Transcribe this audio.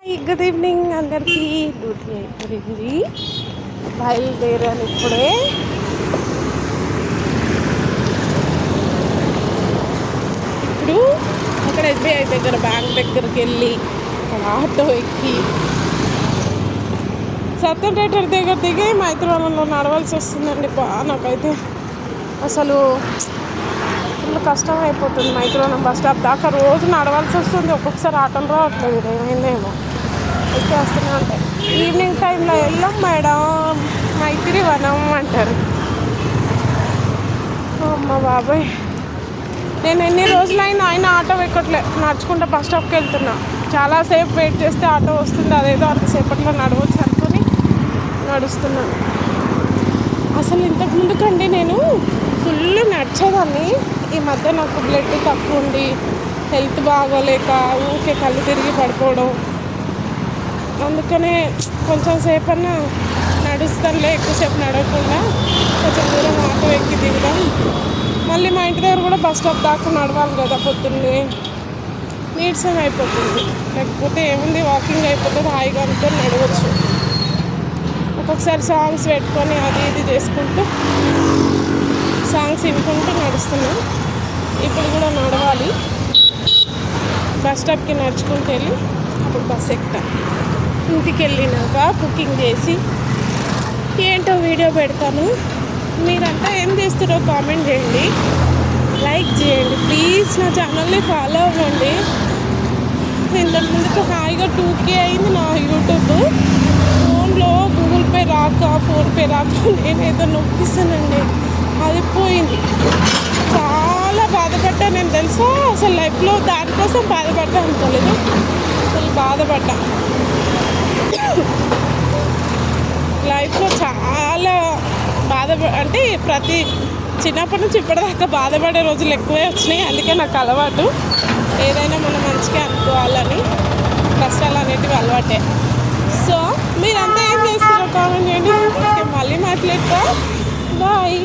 Good evening అందరికీ. Duty అయిపోయింది, బయలుదేరాను ఇప్పుడే. ఇప్పుడు అక్కడ ఎస్బీఐ దగ్గర బ్యాంక్ దగ్గరికి వెళ్ళి ఆటో ఎక్కి సత్యం థియేటర్ దగ్గర దిగి మైత్రివనంలో నడవాల్సి వస్తుందండి. నాకైతే అసలు ఫుల్ కష్టం అయిపోతుంది. మైత్రివనం బస్ స్టాప్ దాకా రోజు నడవాల్సి వస్తుంది. ఒక్కొక్కసారి ఆటోలు రావట్లేదు, ఏమైందేమో అయితే వస్తూనే ఉంటాయి. ఈవినింగ్ టైంలో వెళ్ళాం మేడం, మైత్రివనం అంటారు. అమ్మ బాబాయ్, నేను ఎన్ని రోజులైనా ఆయన ఆటో ఎక్కట్లే, నడుచుకుంటూ బస్ స్టాప్కి వెళ్తున్నా. చాలాసేపు వెయిట్ చేస్తే ఆటో వస్తుంది, అదేదో అంతసేపట్లో నడవచ్చు అనుకొని నడుస్తున్నాను. అసలు ఇంతకుముందు కంటే నేను ఫుల్ నడిచేదాన్ని. ఈ మధ్య నాకు బ్లడ్ తక్కువ ఉండి హెల్త్ బాగోలేక ఊరికే కళ్ళు తిరిగి పడిపోవడం, అందుకనే కొంచెం సేపన్నా నడుస్తానులే, ఎక్కువసేపు నడవకుండా కొంచెం దూరం ఆటో ఎక్కి దిగుదాం. మళ్ళీ మా ఇంటి దగ్గర కూడా బస్ స్టాప్ దాకా నడవాలి కదా, పొద్దున్నే నీరసం అయిపోతుంది. లేకపోతే ఏముంది, వాకింగ్ అయిపోతుంది, హాయిగా అనుకొని నడవచ్చు. ఒక్కొక్కసారి సాంగ్స్ పెట్టుకొని అది ఇది చేసుకుంటూ సాంగ్స్ వినుకుంటూ నడుస్తున్నాం. ఇప్పుడు కూడా నడవాలి. బస్ స్టాప్కి నడుచుకుంటూ వెళ్ళి అప్పుడు బస్ ఎక్కుతాం. ఇంటికి వెళ్ళినాక కుకింగ్ చేసి ఏంటో వీడియో పెడతాను. మీరంతా ఏం చేస్తారో కామెంట్ చేయండి, లైక్ చేయండి ప్లీజ్. నా ఛానల్ని ఫాలో అవ్వండి. ఇంతకు ముందుకు హాయిగా 2K అయింది నా యూట్యూబ్. ఫోన్లో గూగుల్ పే రాక, ఫోన్పే రాక నేనేదో నొక్కిస్తానండి, అది పోయింది. చాలా బాధపడ్డా నేను, తెలుసా. అసలు లైఫ్లో దానికోసం బాధపడ్డా అనుకోలేదు, అసలు బాధపడ్డా. లైఫ్లో చాలా అంటే ప్రతి చిన్నప్పటి నుంచి ఇప్పటిదాకా బాధపడే రోజులు ఎక్కువే వచ్చినాయి. అందుకే నాకు అలవాటు, ఏదైనా మనం మంచిగా అనుకోవాలని. కష్టాలు అనేటివి అలవాటే. సో మీరంతా ఏం చేస్తారో కామెంట్ చేయండి. మళ్ళీ మాట్లాడతా, బాయ్.